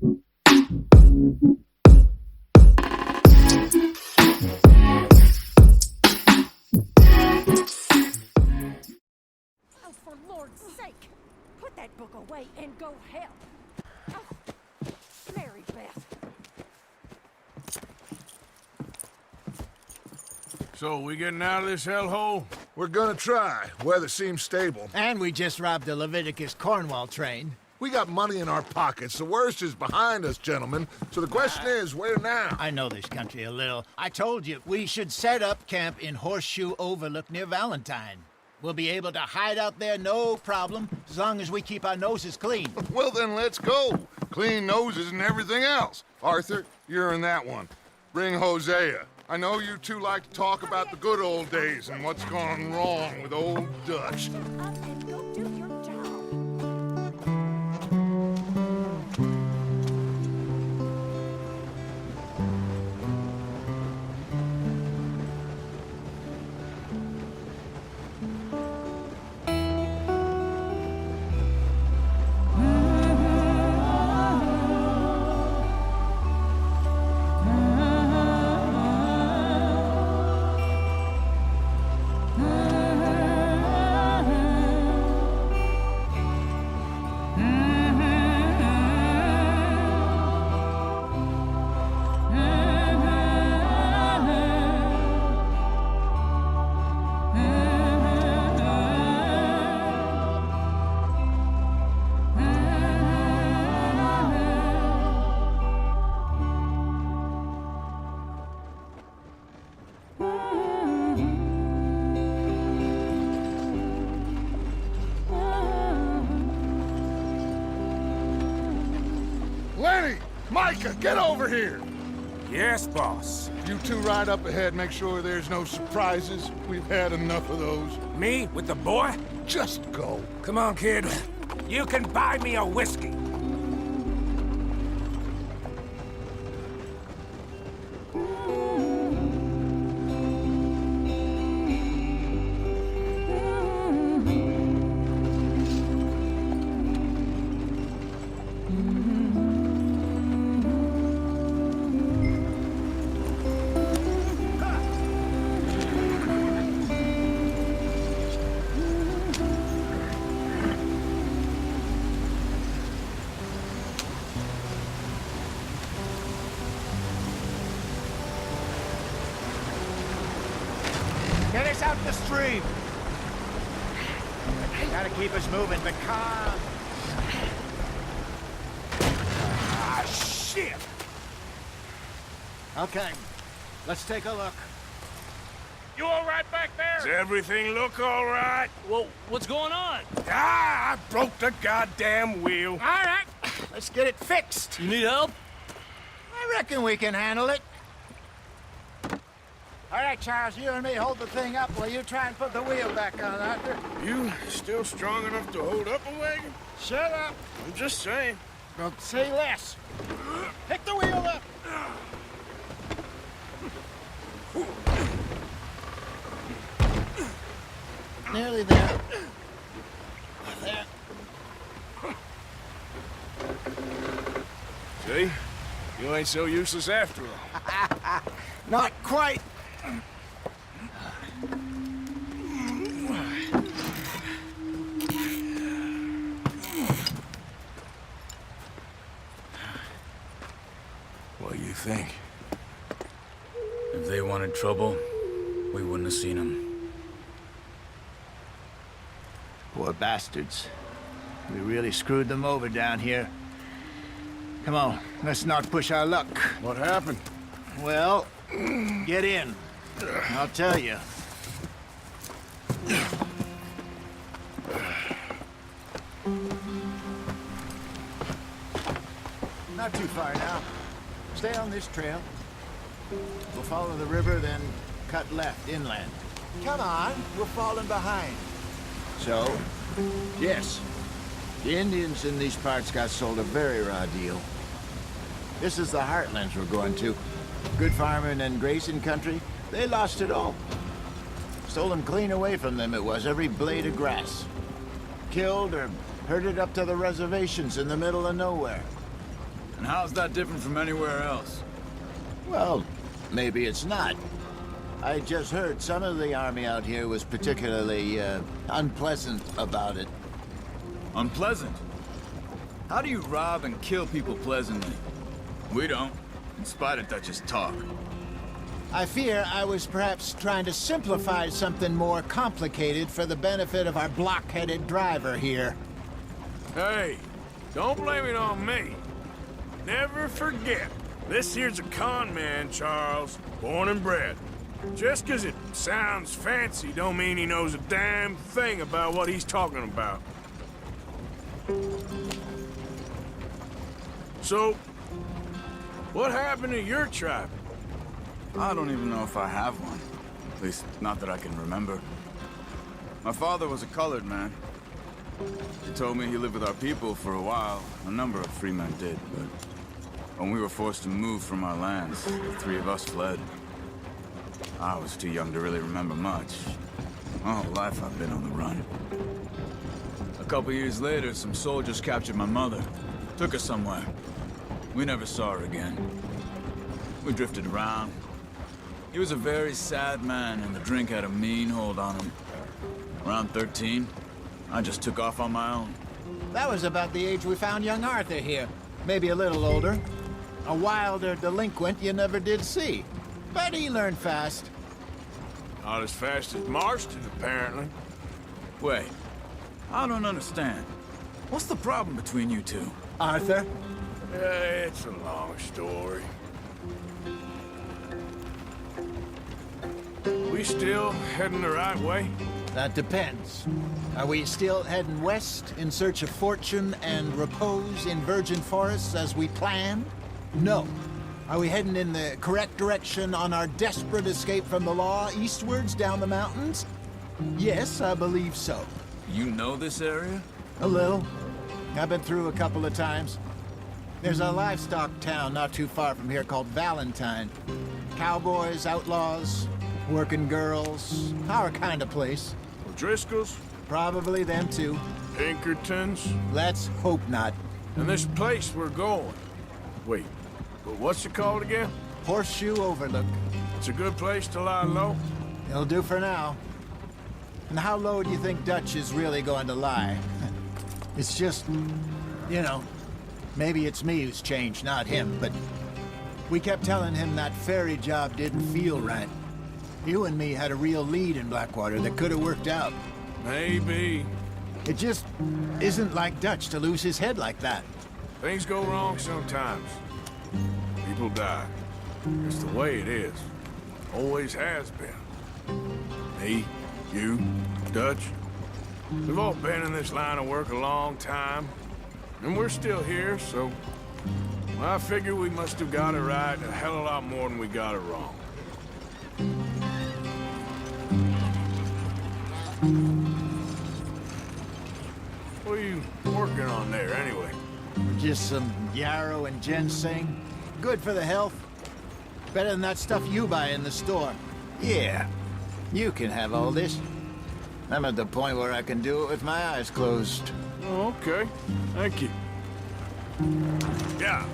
Oh, for Lord's sake! Put that book away and go help! Oh, Mary Beth. So, we getting out of this hellhole? We're gonna try. Weather seems stable. And we just robbed the Leviticus Cornwall train. We got money in our pockets. The worst is behind us, gentlemen. So the question is, where now? I know this country a little. I told you, we should set up camp in Horseshoe Overlook near Valentine. We'll be able to hide out there, no problem, as long as we keep our noses clean. Well, then let's go. Clean noses and everything else. Arthur, you're in that one. Bring Hosea. I know you two like to talk about the good old days and what's gone wrong with old Dutch. Up and go do your job. Lenny! Micah, get over here! Yes, boss. You two ride up ahead, make sure there's no surprises. We've had enough of those. Me with the boy? Just go. Come on, kid. You can buy me a whiskey. Get us out the stream! Gotta keep us moving, but calm. Ah, shit! Okay, let's take a look. You all right back there? Does everything look all right? Well, what's going on? Ah, I broke the goddamn wheel. All right, let's get it fixed. You need help? I reckon we can handle it. All right, Charles, you and me hold the thing up while you try and put the wheel back on, Arthur. You still strong enough to hold up a wagon? Shut up. I'm just saying. Don't say less. Pick the wheel up. Nearly there. There. See? You ain't so useless after all. Not quite. What do you think? If they wanted trouble, we wouldn't have seen them. Poor bastards. We really screwed them over down here. Come on, let's not push our luck. What happened? Well, get in. I'll tell you. Not too far now. Stay on this trail. We'll follow the river, then cut left inland. Come on, we're falling behind. So, yes, the Indians in these parts got sold a very raw deal. This is the heartlands we're going to. Good farming and grazing country, they lost it all. Stolen clean away from them it was, every blade of grass. Killed or herded up to the reservations in the middle of nowhere. And how's that different from anywhere else? Well, maybe it's not. I just heard some of the army out here was particularly, unpleasant about it. Unpleasant? How do you rob and kill people pleasantly? We don't, in spite of Dutch's talk. I fear I was perhaps trying to simplify something more complicated for the benefit of our block-headed driver here. Hey, don't blame it on me. Never forget, this here's a con man, Charles, born and bred. Just 'cause it sounds fancy don't mean he knows a damn thing about what he's talking about. So, what happened to your tribe? I don't even know if I have one. At least, not that I can remember. My father was a colored man. He told me he lived with our people for a while. A number of free men did, but when we were forced to move from our lands, the three of us fled. I was too young to really remember much. My whole life I've been on the run. A couple years later, some soldiers captured my mother. Took her somewhere. We never saw her again. We drifted around. He was a very sad man, and the drink had a mean hold on him. Around 13, I just took off on my own. That was about the age we found young Arthur here. Maybe a little older. A wilder delinquent you never did see. But he learned fast. Not as fast as Marston, apparently. Wait, I don't understand. What's the problem between you two? Arthur? It's a long story. We still heading the right way? That depends. Are we still heading west in search of fortune and repose in virgin forests as we planned? No. Are we heading in the correct direction on our desperate escape from the law eastwards down the mountains? Yes, I believe so. You know this area? A little. I've been through a couple of times. There's a livestock town not too far from here called Valentine. Cowboys, outlaws, working girls, our kind of place. O'Driscoll's? Probably them too. Pinkertons? Let's hope not. And this place we're going. Wait, but what's it called again? Horseshoe Overlook. It's a good place to lie low? It'll do for now. And how low do you think Dutch is really going to lie? It's just, you know, maybe it's me who's changed, not him, but we kept telling him that ferry job didn't feel right. You and me had a real lead in Blackwater that could have worked out. Maybe. It just isn't like Dutch to lose his head like that. Things go wrong sometimes. People die. It's the way it is. Always has been. Me, you, Dutch. We've all been in this line of work a long time. And we're still here, so... I figure we must have got it right a hell of a lot more than we got it wrong. What are you working on there, anyway? Just some yarrow and ginseng. Good for the health. Better than that stuff you buy in the store. Yeah, you can have all this. I'm at the point where I can do it with my eyes closed. Oh, okay. Thank you. Yeah.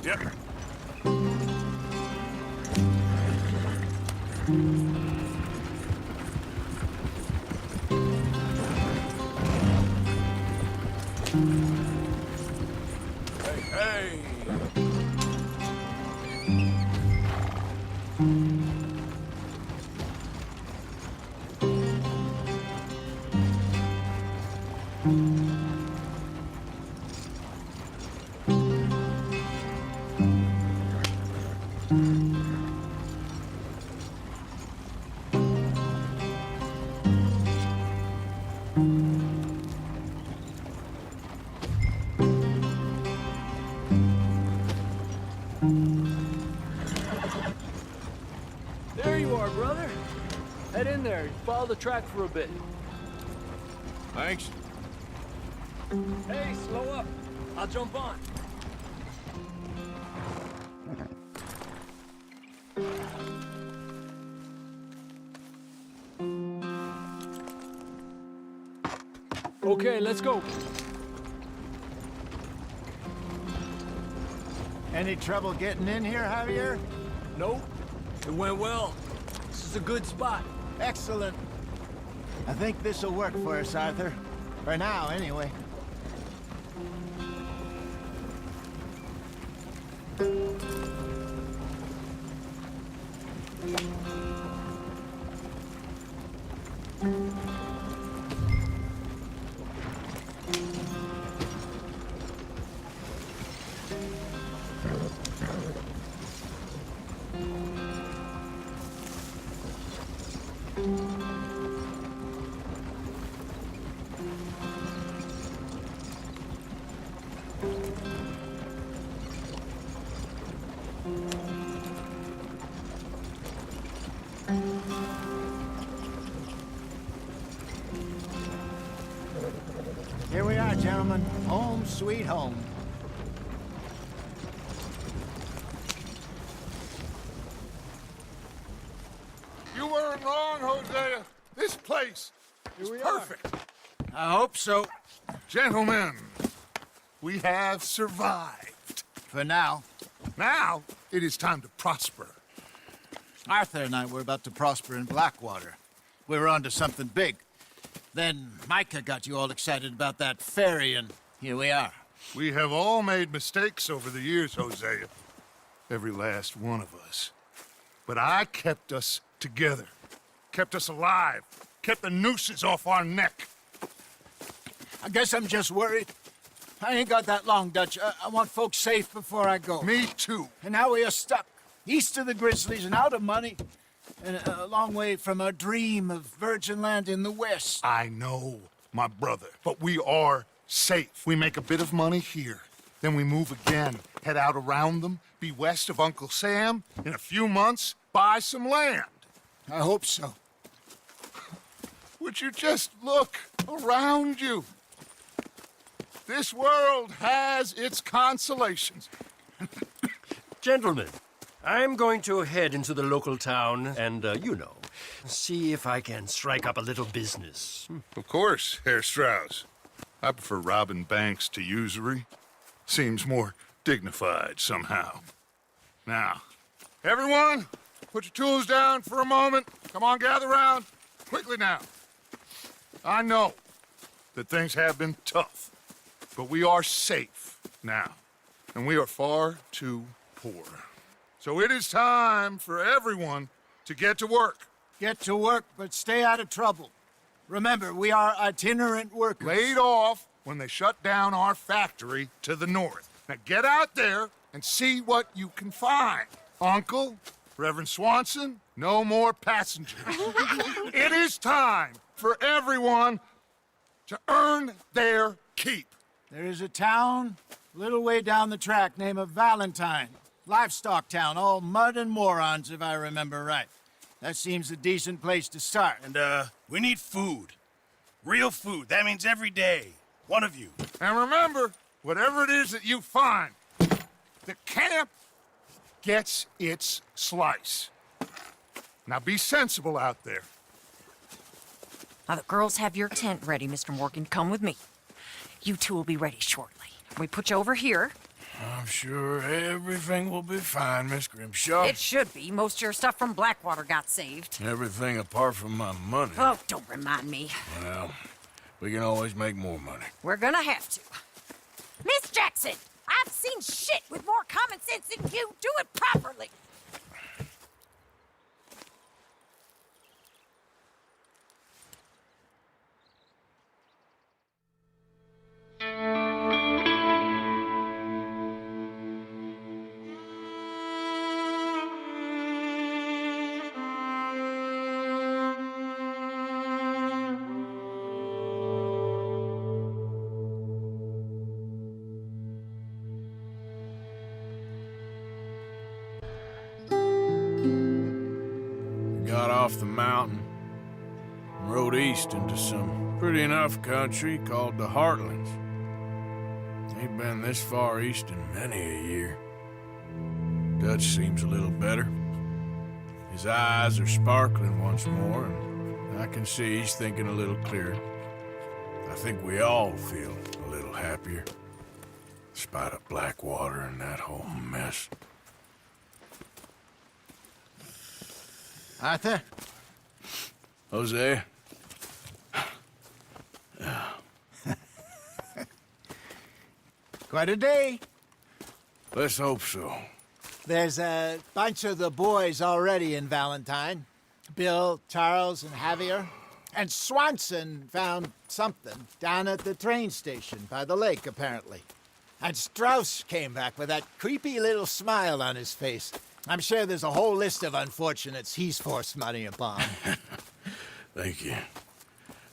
Yep. Hey, There you are, brother. Head in there and follow the track for a bit. thanks. Hey, slow up. I'll jump on. Okay, let's go. Any trouble getting in here, Javier? Nope. It went well. This is a good spot. Excellent. I think this'll work for us, Arthur. For now, anyway. Here we are, gentlemen. Home sweet home. You weren't wrong, Hosea. This place is perfect. I hope so. Gentlemen, we have survived. For now. Now, it is time to prosper. Arthur and I were about to prosper in Blackwater. We were onto something big. Then Micah got you all excited about that ferry, and here we are. We have all made mistakes over the years, Hosea. Every last one of us. But I kept us together. Kept us alive. Kept the nooses off our neck. I guess I'm just worried. I ain't got that long, Dutch. I want folks safe before I go. Me too. And now we are stuck, east of the Grizzlies and out of money, and a long way from our dream of virgin land in the west. I know, my brother, but we are safe. We make a bit of money here. Then we move again, head out around them, be west of Uncle Sam. In a few months, buy some land. I hope so. Would you just look around you? This world has its consolations. Gentlemen, I'm going to head into the local town and, see if I can strike up a little business. Of course, Herr Strauss. I prefer robbing banks to usury. Seems more dignified somehow. Now, everyone, put your tools down for a moment. Come on, gather round. Quickly now. I know that things have been tough, but we are safe now, and we are far too poor. So it is time for everyone to get to work. Get to work, but stay out of trouble. Remember, we are itinerant workers. Laid off when they shut down our factory to the north. Now get out there and see what you can find. Uncle, Reverend Swanson, no more passengers. It is time for everyone to earn their keep. There is a town a little way down the track named Valentine. Livestock town, all mud and morons, if I remember right. That seems a decent place to start. And, we need food. Real food. That means every day. One of you. And remember, whatever it is that you find, the camp gets its slice. Now be sensible out there. Now, the girls have your tent ready, Mr. Morgan. Come with me. You two will be ready shortly. We put you over here. I'm sure everything will be fine, Miss Grimshaw. It should be. Most of your stuff from Blackwater got saved. Everything apart from my money. Oh, don't remind me. Well, we can always make more money. We're gonna have to. Miss Jackson, I've seen shit with more common sense than you. Do it properly. Got off the mountain and rode east into some pretty enough country called the Heartlands. Ain't been this far east in many a year. Dutch seems a little better. His eyes are sparkling once more, and I can see he's thinking a little clearer. I think we all feel a little happier, despite of Blackwater and that whole mess. Arthur? Jose? Quite a day. Let's hope so. There's a bunch of the boys already in Valentine. Bill, Charles, and Javier. And Swanson found something down at the train station by the lake, apparently. And Strauss came back with that creepy little smile on his face. I'm sure there's a whole list of unfortunates he's forced money upon. Thank you.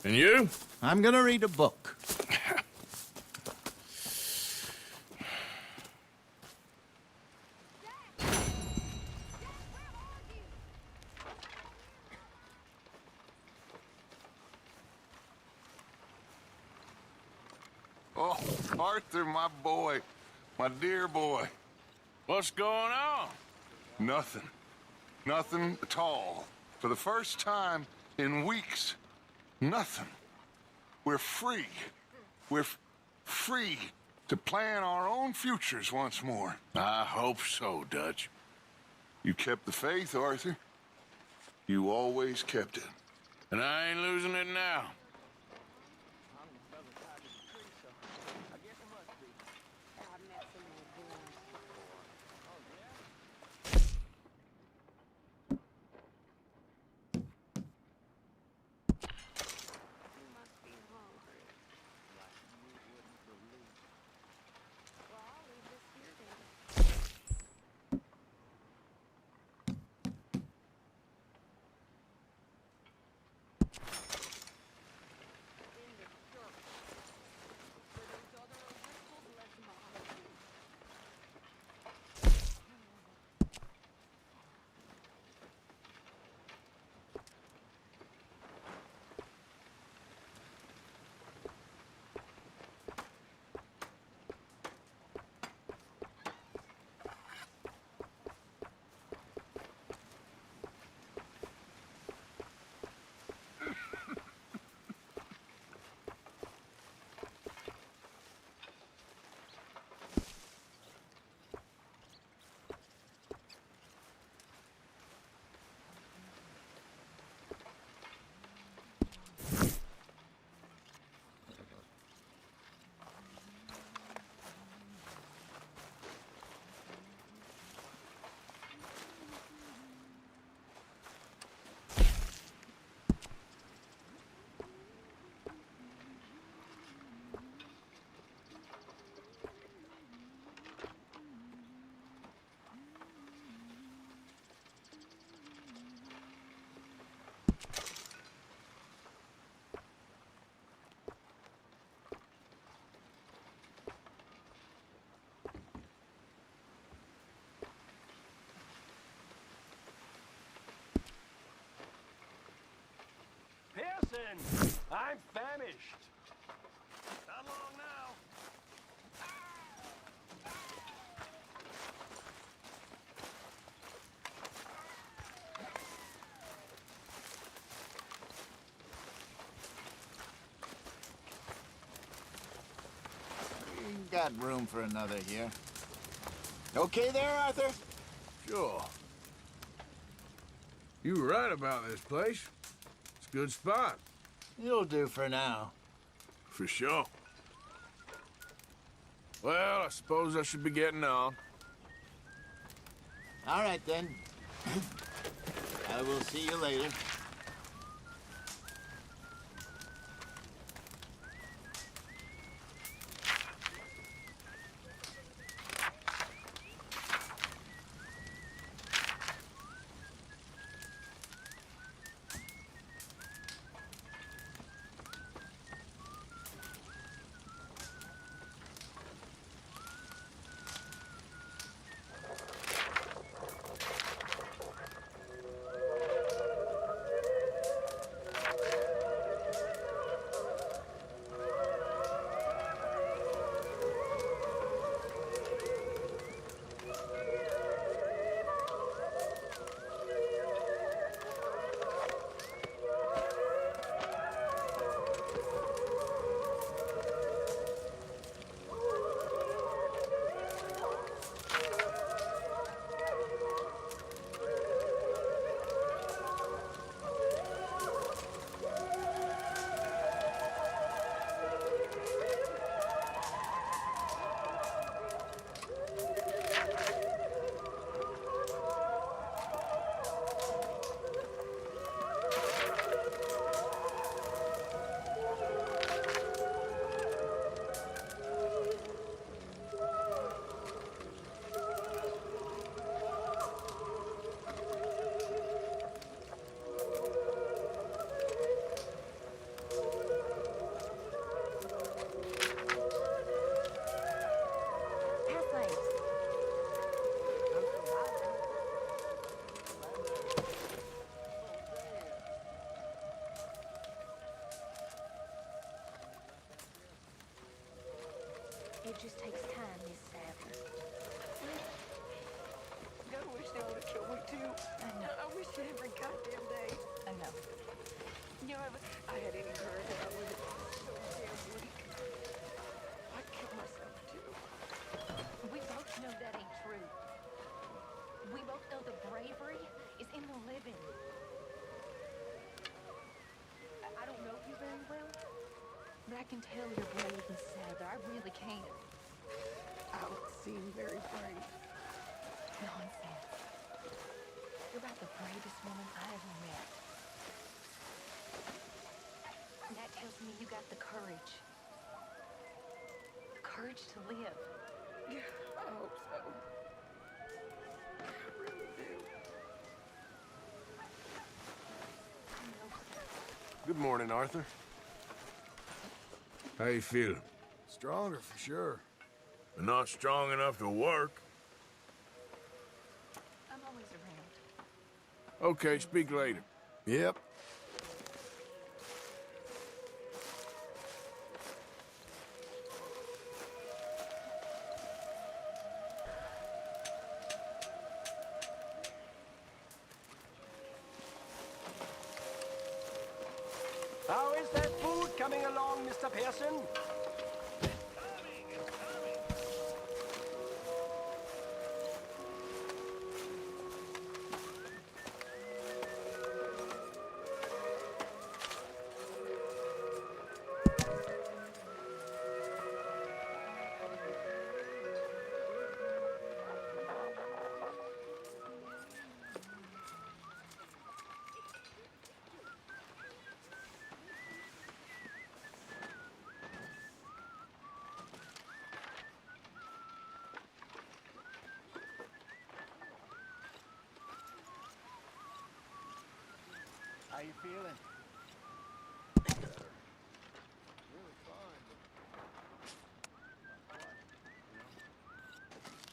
And you? I'm gonna read a book. Oh, Arthur, my boy. My dear boy. What's going on? Nothing. Nothing at all. For the first time in weeks, nothing. We're free. We're free to plan our own futures once more. I hope so, Dutch. You kept the faith, Arthur. You always kept it. And I ain't losing it now. gentlemen, I'm famished. Not long now. We got room for another here. Okay there, Arthur? Sure. You were right about this place. It's a good spot. It'll do for now. For sure. Well, I suppose I should be getting on. All right, then. I will see you later. It just takes time, Miss Sadler. God, I wish they would have killed me too. I know. I wish every goddamn day. I know. You know, if I had any courage, I would have so damn weak. I'd kill myself too. We both know that ain't true. We both know the bravery is in the living. I don't know you very well, but I can tell you're brave, Miss Sadler. I really can. I don't seem very brave. Nonsense. You're about the bravest woman I ever met. And that tells me you got the courage. The courage to live. Yeah, I hope so. I really do. No, sir. Good morning, Arthur. How you feeling? Stronger for sure. But not strong enough to work. I'm always around. Okay, speak later. Yep. How is that food coming along, Mr. Pearson? How you feeling? Really fine.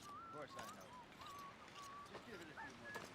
Of course I know. Just give it a few more days.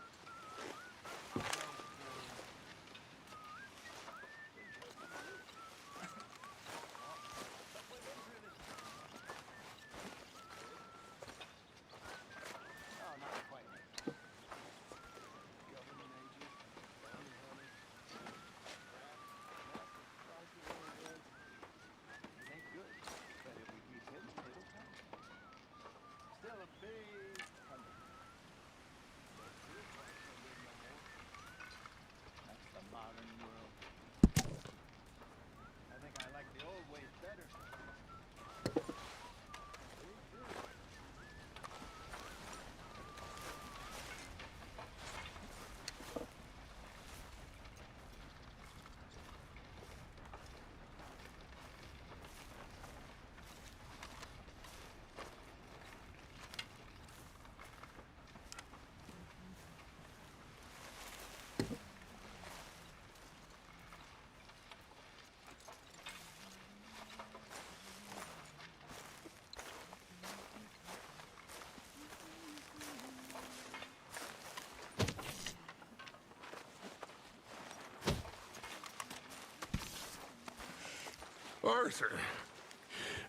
Arthur,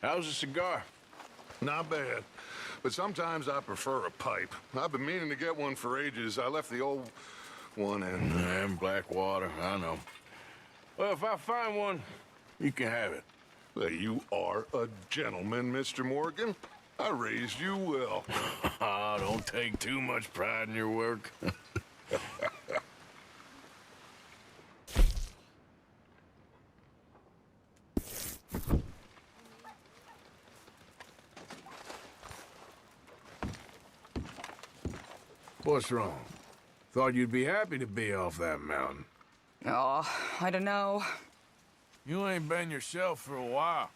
How's a cigar? not bad. But sometimes I prefer a pipe. I've been meaning to get one for ages. I left the old one in... And Blackwater, I know. Well, if I find one, you can have it. Well, you are a gentleman, Mr. Morgan. I raised you well. Don't take too much pride in your work. What's wrong? Thought you'd be happy to be off that mountain. Oh, I don't know. You ain't been yourself for a while.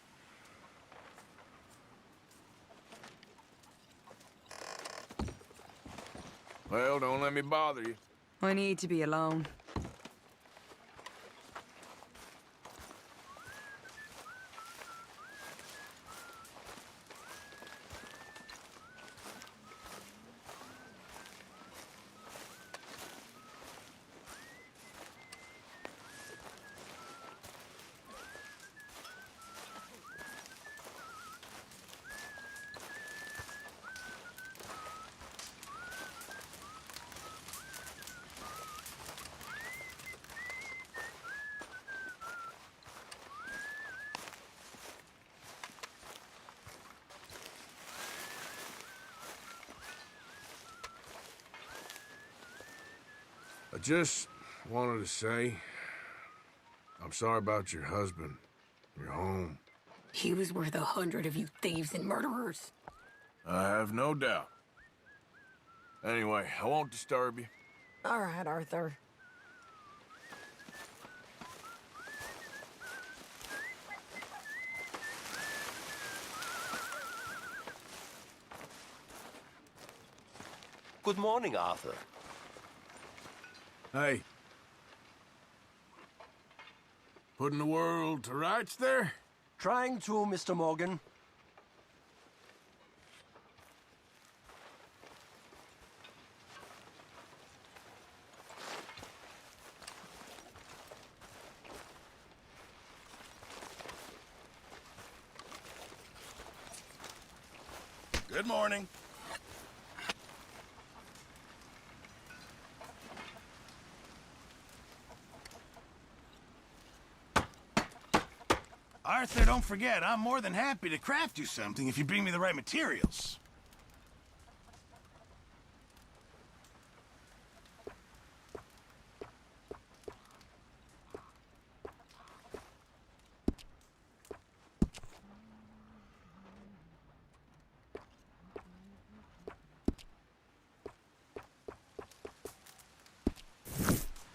Well, don't let me bother you. I need to be alone. I just wanted to say, I'm sorry about your husband, your home. He was worth 100 of you thieves and murderers. I have no doubt. Anyway, I won't disturb you. All right, Arthur. Good morning, Arthur. Hey. Putting the world to rights there? Trying to, Mr. Morgan. Good morning. Arthur, don't forget, I'm more than happy to craft you something if you bring me the right materials.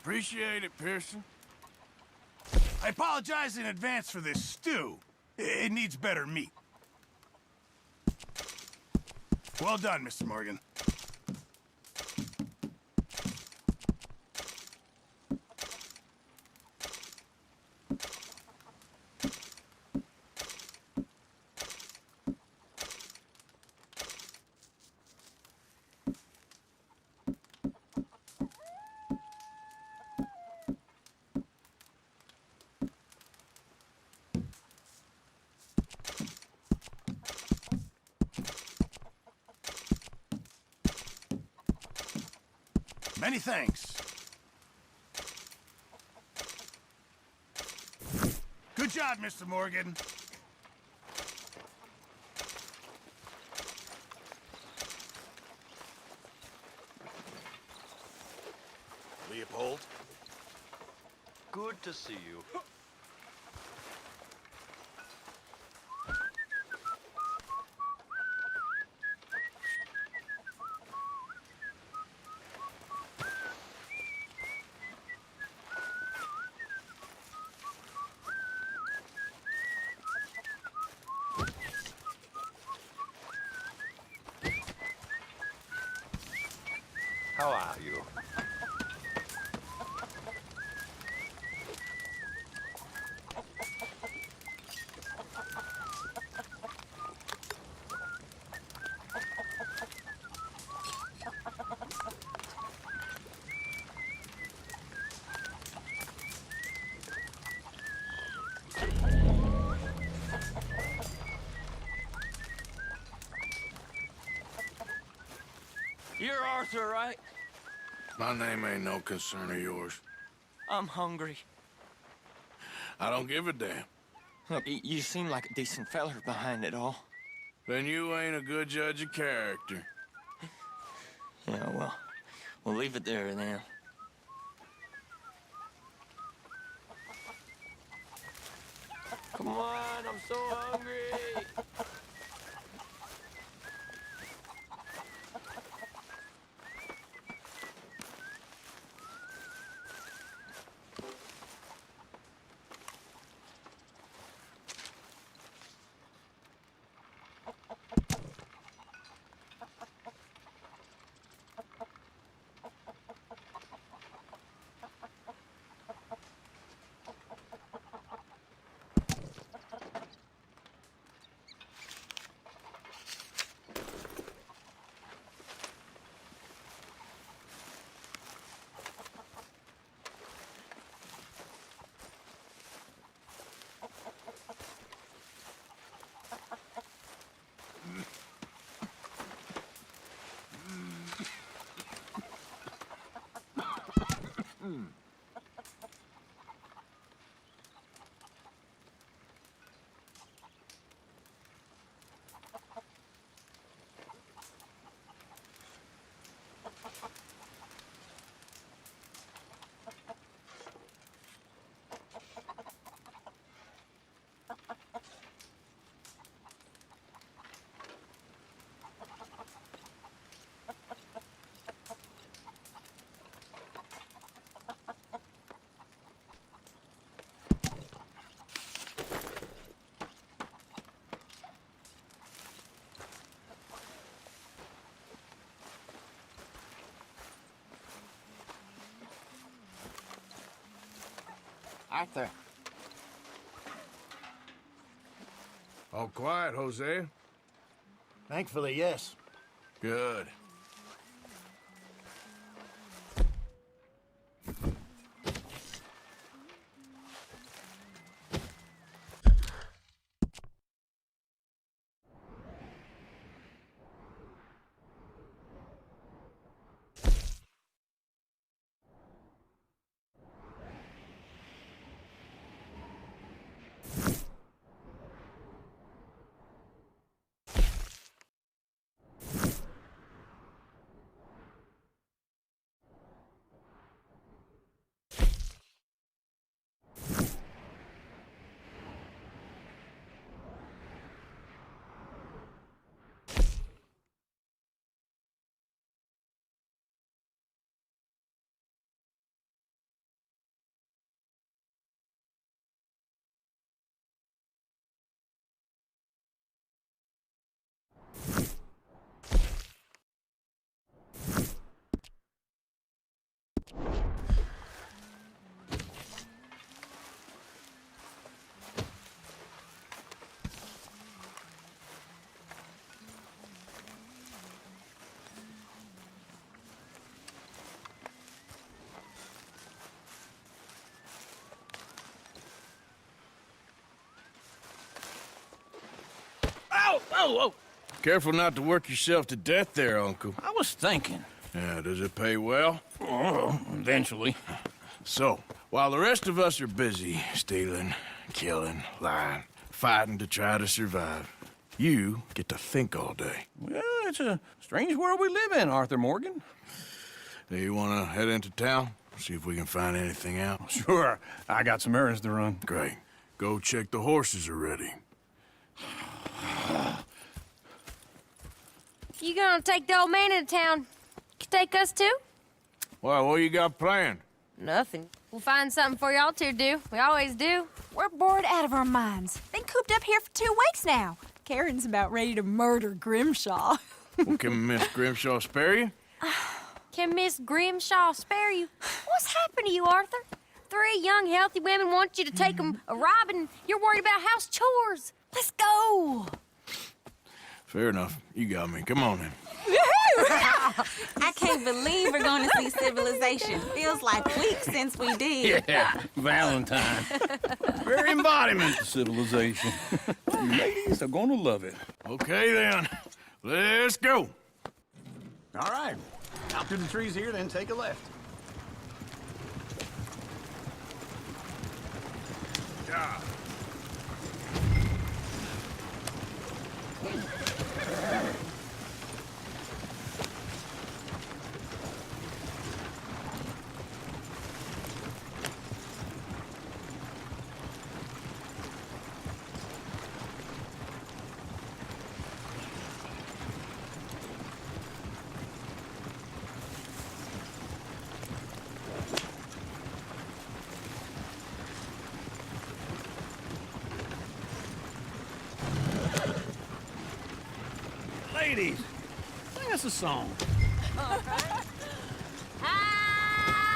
Appreciate it, Pearson. I apologize in advance for this stew. It needs better meat. Well done, Mr. Morgan. Many thanks. Good job, Mr. Morgan. Leopold? Good to see you. How are you? Arthur, right? My name ain't no concern of yours. I'm hungry. I don't give a damn. Look, you seem like a decent feller behind it all. Then you ain't a good judge of character. Yeah, well, we'll leave it there then. Come on, I'm so hungry. Arthur. All quiet, Hosea? Thankfully, yes. Good. Whoa! Careful not to work yourself to death there, Uncle. I was thinking. Yeah, does it pay well? Oh, eventually. So, while the rest of us are busy stealing, killing, lying, fighting to try to survive, you get to think all day. Well, it's a strange world we live in, Arthur Morgan. Do you want to head into town? See if we can find anything out? Sure. I got some errands to run. Great. Go check the horses are ready. You gonna take the old man into town? Take us too? Well, what you got planned? Nothing. We'll find something for y'all to do. We always do. We're bored out of our minds. Been cooped up here for 2 weeks now. Karen's about ready to murder Grimshaw. Well, can Miss Grimshaw spare you? Can Miss Grimshaw spare you? What's happened to you, Arthur? 3 young, healthy women want you to take them a robbing. You're worried about house chores. Let's go. Fair enough. You got me. Come on then. I can't believe we're going to see civilization. Feels like weeks since we did. Yeah, Valentine. Very embodiment of civilization. You ladies are gonna love it. Okay then. Let's go. All right. Out through the trees here, then take a left. Yeah. Ladies, sing us a song. I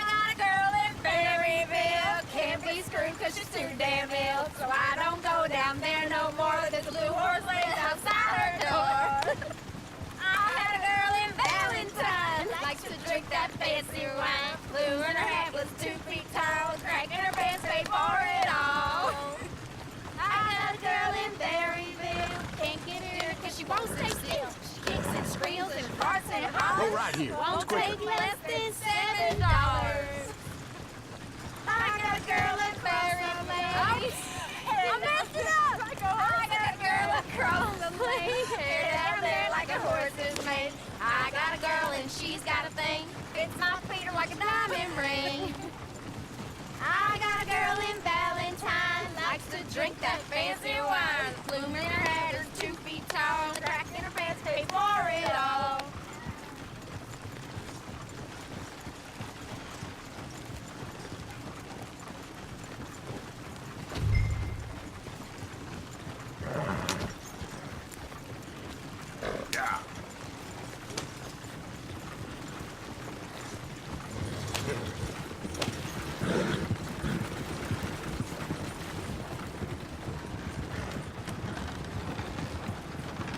got a girl in Berryville. Can't be screwed cause she's too damn ill. So I don't go down there no more. There's a blue horse lays outside her door. I had a girl in Valentine. Likes to drink that fancy wine. Blue in her hat was 2 feet tall. Crack in her pants paid for it all. I got a girl in Berryville. Can't get her cause she won't stay still. She kicks and squeals and farts and hollers. Go right here. Won't It's quicker. take less than $7. I got a girl in Berryville. I messed it up. I got a girl across the lane. Hair down there like a horse's mane. I got a girl and she's got a thing. Fits my feet are like a diamond ring. I got a girl in Valentine. Likes to drink that fancy wine. The plume in her hat is 2 feet tall. The crack in her pants paid for it all. Yeah.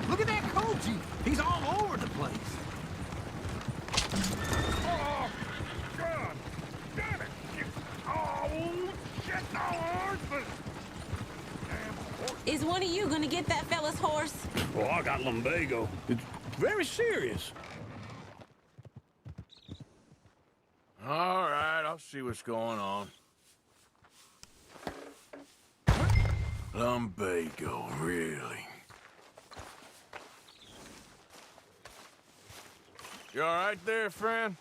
Look at that coach. He's all over the place. Oh, God! Damn it! Oh, shit! No, horse! Is one of you gonna get that fella's horse? Oh, I got lumbago. It's very serious. All right, I'll see what's going on. Lumbago, really? You all right there, friend?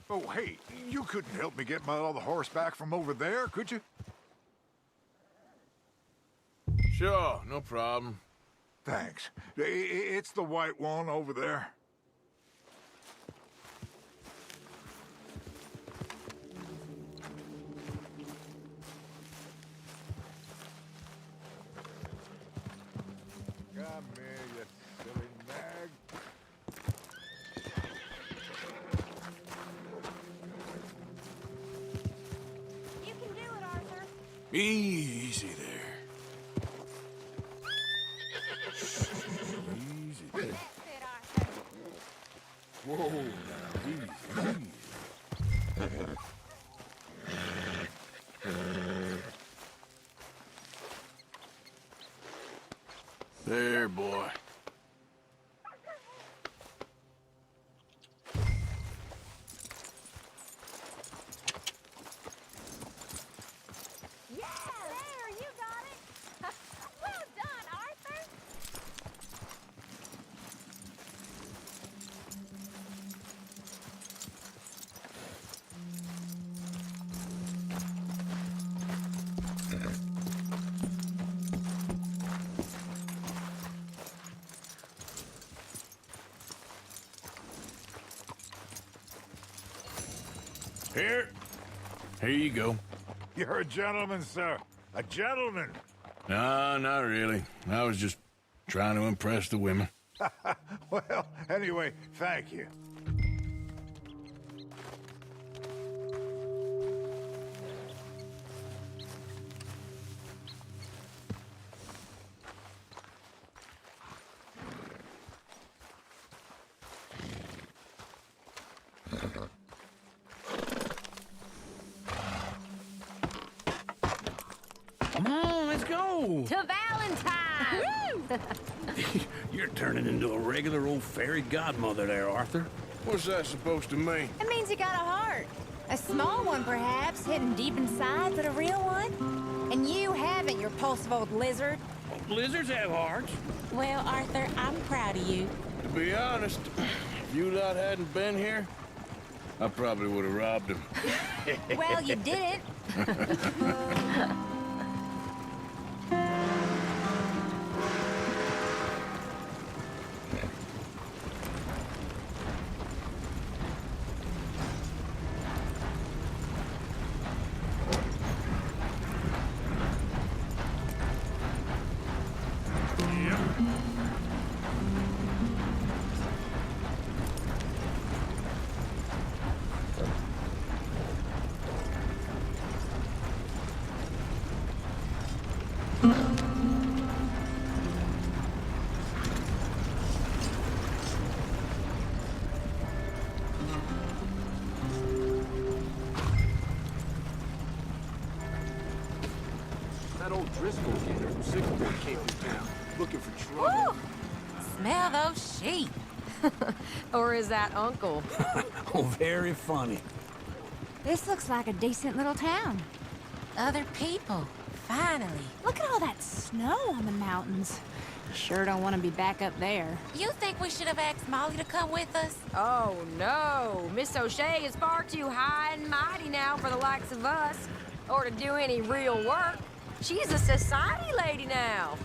Oh, hey, you couldn't help me get my other horse back from over there, could you? Sure, no problem. Thanks. It's the white one over there. Come here, you silly nag. You can do it, Arthur. Easy there. Easy there. That's it, Arthur. Whoa, now, easy, There, boy. Yeah, there, you got it. Well done, Arthur. Here you go. You're a gentleman, sir. A gentleman. No, not really. I was just trying to impress the women. Well, anyway, thank you. Come on, let's go. To Valentine! You're turning into a regular old fairy godmother there, Arthur. What's that supposed to mean? It means you got a heart. A small one, perhaps, hidden deep inside, but a real one. And you haven't, you repulsive old lizard. Lizards have hearts. Well, Arthur, I'm proud of you. To be honest, if you lot hadn't been here, I probably would have robbed him. Well, you didn't. That old Driscoll kid from Sycamore came through town, looking for trouble. Woo! Smell those sheep. Or is that Uncle? Oh, very funny. This looks like a decent little town. Other people, finally. Look at all that snow on the mountains. Sure don't want to be back up there. You think we should have asked Molly to come with us? Oh, no. Miss O'Shea is far too high and mighty now for the likes of us, or to do any real work. She's a society lady now.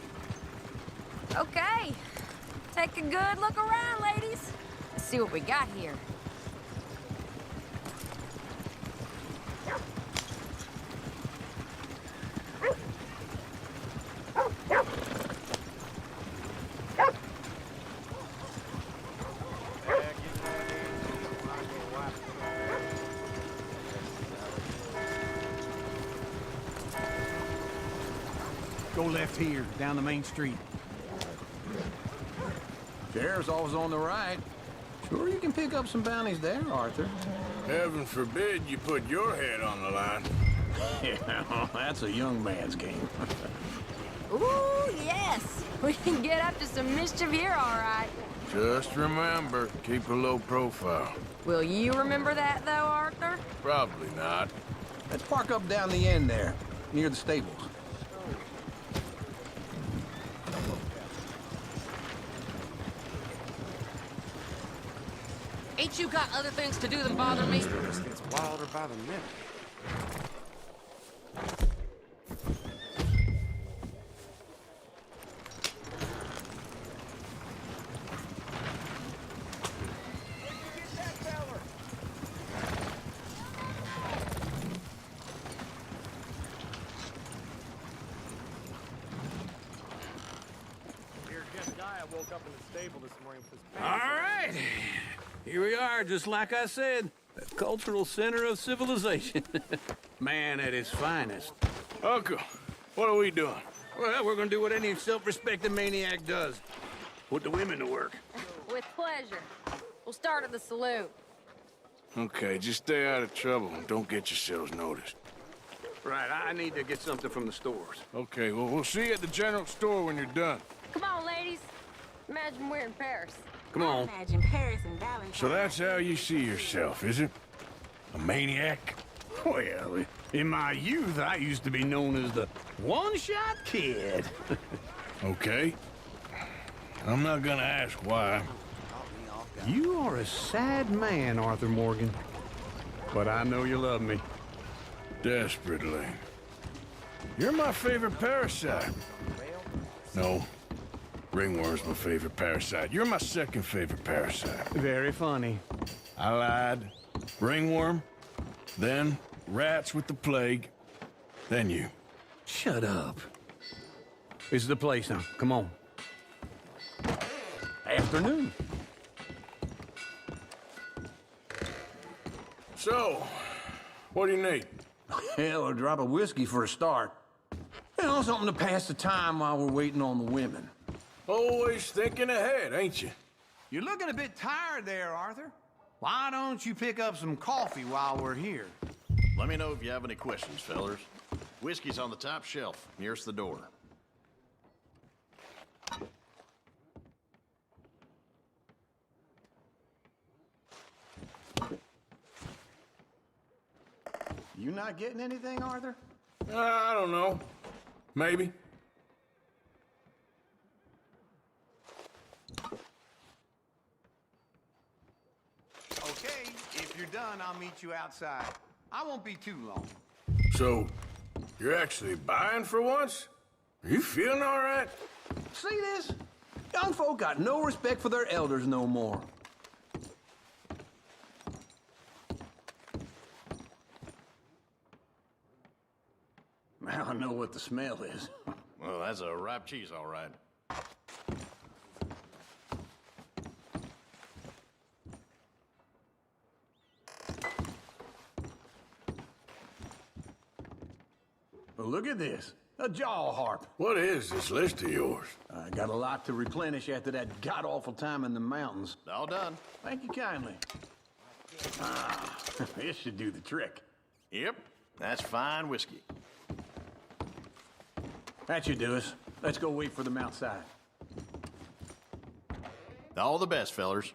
Okay. Take a good look around, ladies. Let's see what we got here. Go left here, down the main street. Sheriff's always on the right. Sure you can pick up some bounties there, Arthur. Heaven forbid you put your head on the line. Yeah, that's a young man's game. Ooh, yes. We can get up to some mischief here, all right. Just remember, keep a low profile. Will you remember that, though, Arthur? Probably not. Let's park up down the end there, near the stables. Ain't you got other things to do than bother me? This gets wilder by the minute. All right. Here we are, just like I said. The cultural center of civilization. Man at his finest. Uncle, what are we doing? Well, we're gonna do what any self-respecting maniac does. Put the women to work. With pleasure. We'll start at the saloon. Okay, just stay out of trouble and don't get yourselves noticed. Right, I need to get something from the stores. Okay, well, we'll see you at the general store when you're done. Come on, ladies. Imagine we're in Paris. Come on. Imagine Paris and Valentine. So that's how you see yourself, is it? A maniac? Well, in my youth, I used to be known as the one-shot kid. Okay. I'm not gonna ask why. You are a sad man, Arthur Morgan. But I know you love me. Desperately. You're my favorite parasite. No. Ringworm's my favorite parasite. You're my second favorite parasite. Very funny. I lied. Ringworm, then rats with the plague, then you. Shut up. This is the place now. Come on. Afternoon. So, what do you need? Hell, a drop of whiskey for a start. You know, something to pass the time while we're waiting on the women. Always thinking ahead, ain't you? You're looking a bit tired there, Arthur. Why don't you pick up some coffee while we're here? Let me know if you have any questions, fellers. Whiskey's on the top shelf, nearest the door. You not getting anything, Arthur? I don't know. Maybe. Okay, if you're done, I'll meet you outside. I won't be too long. So, you're actually buying for once? Are you feeling all right? See this? Young folk got no respect for their elders no more. I don't know what the smell is. Well, that's a ripe cheese, all right. Well, look at this. A jaw harp. What is this list of yours? I got a lot to replenish after that god-awful time in the mountains. All done. Thank you kindly. Ah, this should do the trick. Yep, that's fine whiskey. That should do us. Let's go wait for them outside. All the best, fellers.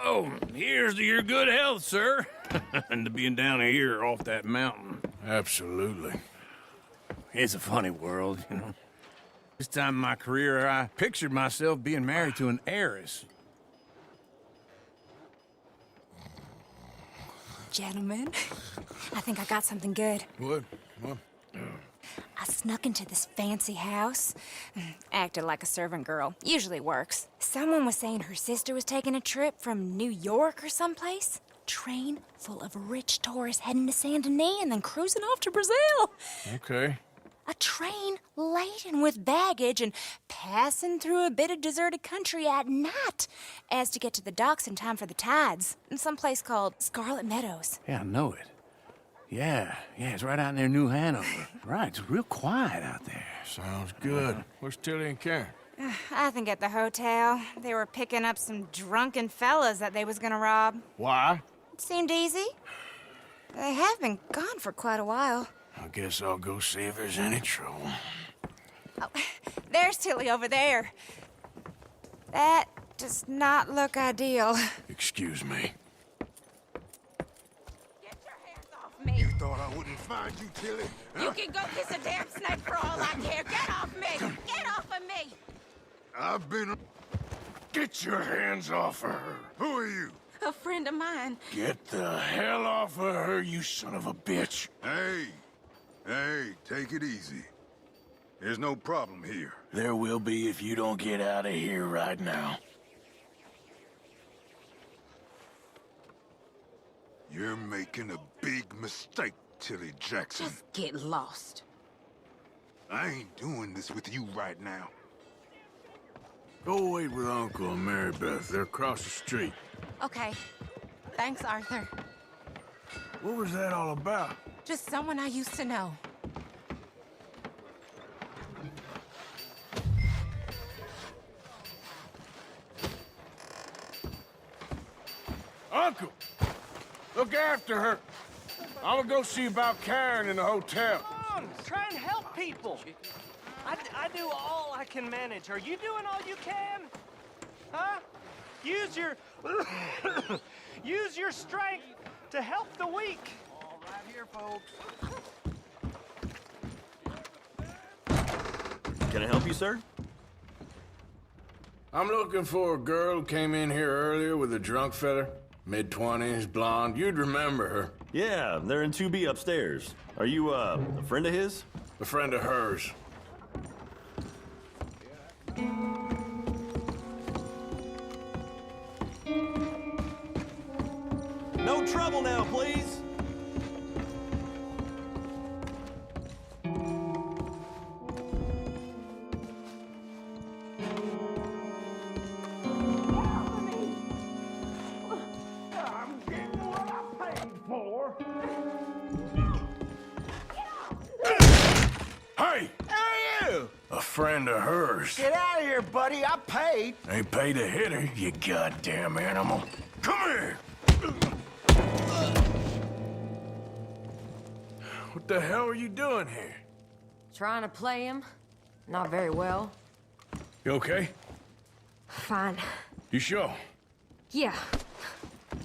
Oh, here's to your good health, sir. And to being down here off that mountain. Absolutely. It's a funny world, you know. This time in my career, I pictured myself being married to an heiress. Gentlemen, I think I got something good. What? What? I snuck into this fancy house. Acted like a servant girl. Usually works. Someone was saying her sister was taking a trip from New York or someplace. Train full of rich tourists heading to Saint Denis and then cruising off to Brazil. Okay. A train laden with baggage and passing through a bit of deserted country at night as to get to the docks in time for the tides in some place called Scarlet Meadows. Yeah, I know it. Yeah, it's right out near New Hanover. Right, it's real quiet out there. Sounds good. Where's Tilly and Karen? I think at the hotel, they were picking up some drunken fellas that they was gonna rob. Why? It seemed easy. They have been gone for quite a while. I guess I'll go see if there's any trouble. Oh, there's Tilly over there. That does not look ideal. Excuse me. Me. You thought I wouldn't find you, Tilly? You can go kiss a damn snake for all I care. Get off me! Get off of me! I've been... Get your hands off of her. Who are you? A friend of mine. Get the hell off of her, you son of a bitch. Hey, take it easy. There's no problem here. There will be if you don't get out of here right now. You're making a big mistake, Tilly Jackson. Just get lost. I ain't doing this with you right now. Go wait with Uncle and Mary Beth. They're across the street. Okay. Thanks, Arthur. What was that all about? Just someone I used to know. Uncle! Look after her. I'm gonna go see about Karen in the hotel. Come on, try and help people. I do all I can manage. Are you doing all you can? Huh? Use your... use your strength to help the weak. All right here, folks. Can I help you, sir? I'm looking for a girl who came in here earlier with a drunk fella. Mid-20s, blonde. You'd remember her. Yeah, they're in 2B upstairs. Are you, a friend of his? A friend of hers. No trouble now, please. Hey! A friend of hers. Get out of here, buddy. I paid. Ain't paid to hit her, you goddamn animal. Come here! What the hell are you doing here? Trying to play him. Not very well. You okay? Fine. You sure? Yeah.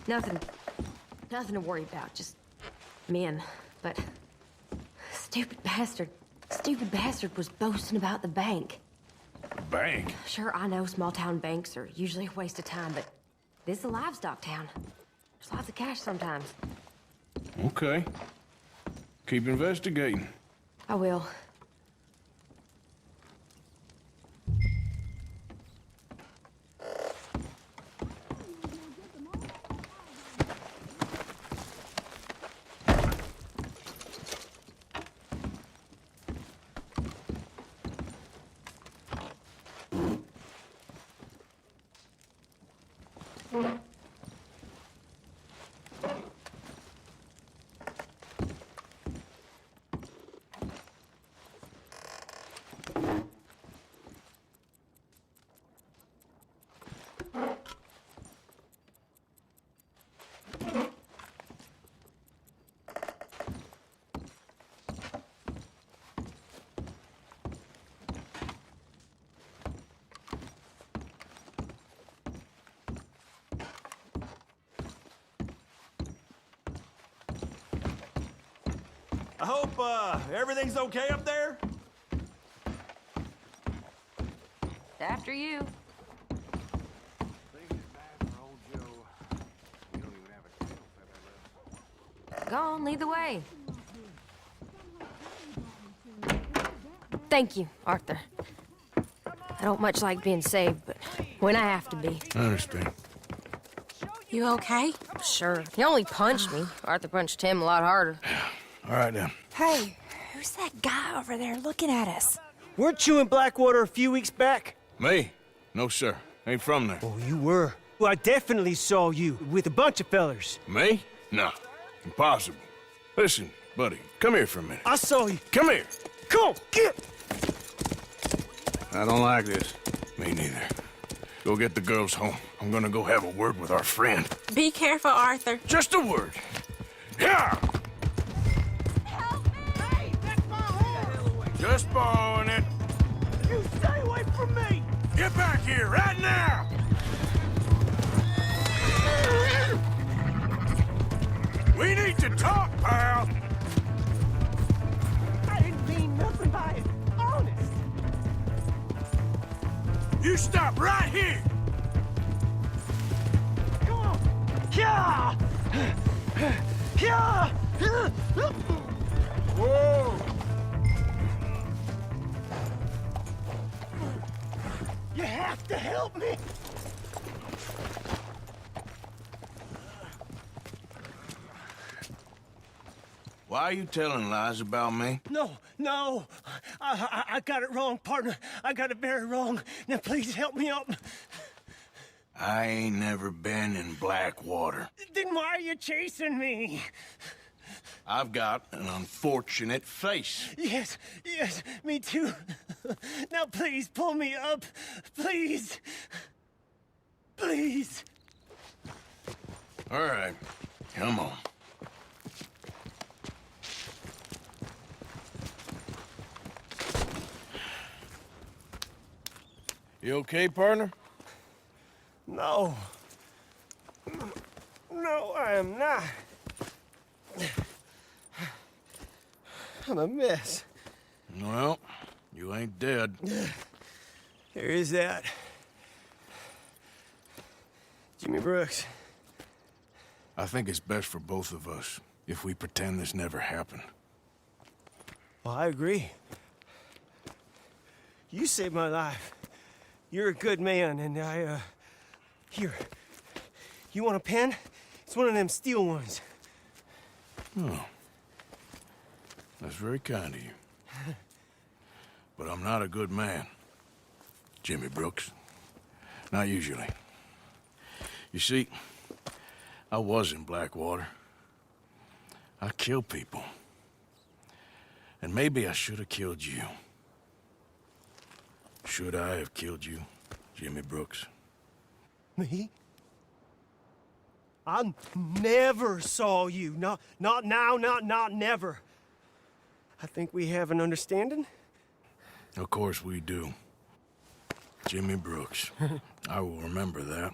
Nothing to worry about. Just men. But stupid bastard was boasting about the bank. Bank? Sure, I know small town banks are usually a waste of time, but this is a livestock town. There's lots of cash sometimes. Okay. Keep investigating. I will. I hope, everything's okay up there? After you. Go on, lead the way. Thank you, Arthur. I don't much like being saved, but when I have to be. I understand. You okay? Sure. He only punched me. Arthur punched him a lot harder. All right, then. Hey, who's that guy over there looking at us? Weren't you in Blackwater a few weeks back? Me? No, sir. Ain't from there. Oh, you were. Well, I definitely saw you with a bunch of fellers. Me? No. Impossible. Listen, buddy, come here for a minute. I saw you. Come here. Come on, get! I don't like this. Me neither. Go get the girls home. I'm gonna go have a word with our friend. Be careful, Arthur. Just a word. Yeah! Hey, that's my horse! Just borrowing it. You stay away from me! Get back here right now! We need to talk, pal! I didn't mean nothing by it. Honest. You stop right here! Come on. Yeah! Yeah! Whoa! You have to help me! Why are you telling lies about me? No. I got it wrong, partner. I got it very wrong. Now please help me up. I ain't never been in Blackwater. Then why are you chasing me? I've got an unfortunate face. Yes, me too. Now please pull me up. Please. Please. All right, come on. You okay, partner? No. No, I am not. I'm a mess. Well, you ain't dead. There is that. Jimmy Brooks. I think it's best for both of us if we pretend this never happened. Well, I agree. You saved my life. You're a good man, and here. You want a pen? It's one of them steel ones. Oh. That's very kind of you. But I'm not a good man, Jimmy Brooks. Not usually. You see, I was in Blackwater. I killed people. And maybe I should have killed you. Should I have killed you, Jimmy Brooks? Me? I never saw you. Not now, not never. I think we have an understanding. Of course we do. Jimmy Brooks. I will remember that.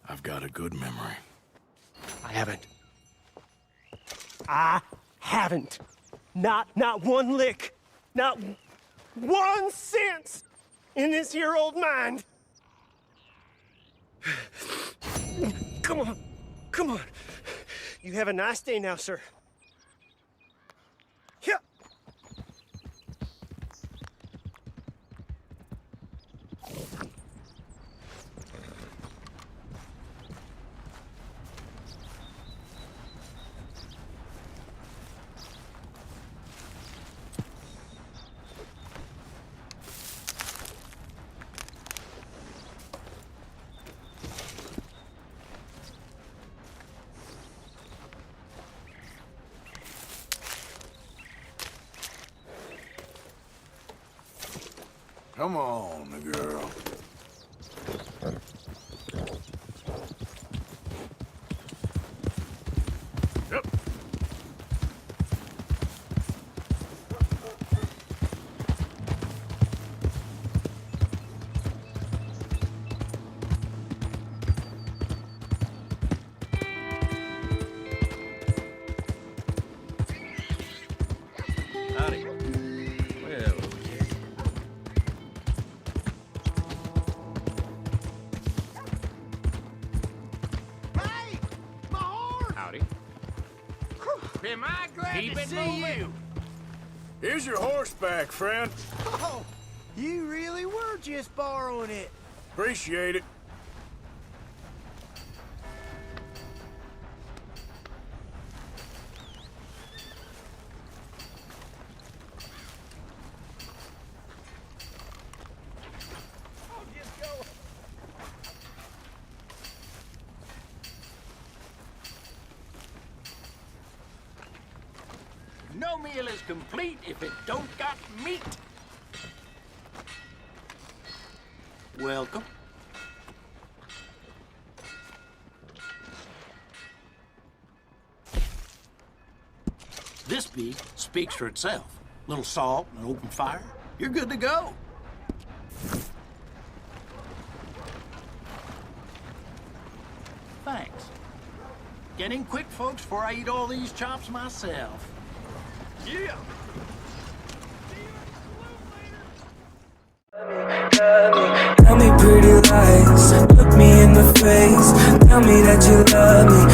I've got a good memory. I haven't. Not one lick. Not 1 cent in this here old mind. Come on. You have a nice day now, sir. Yeah. Come on, girl. Yep. Howdy. Well, Hey! My horse! howdy. Am I glad Keep to it see moving. you? Here's your horseback, friend. Oh, you really were just borrowing it. Appreciate it. No meal is complete if it don't got meat. Welcome. This beef speaks for itself. Little salt and open fire. You're good to go. Thanks. Get in quick, folks, before I eat all these chops myself. Yeah! Tell me pretty lies, look me in the face. Tell me that you love me,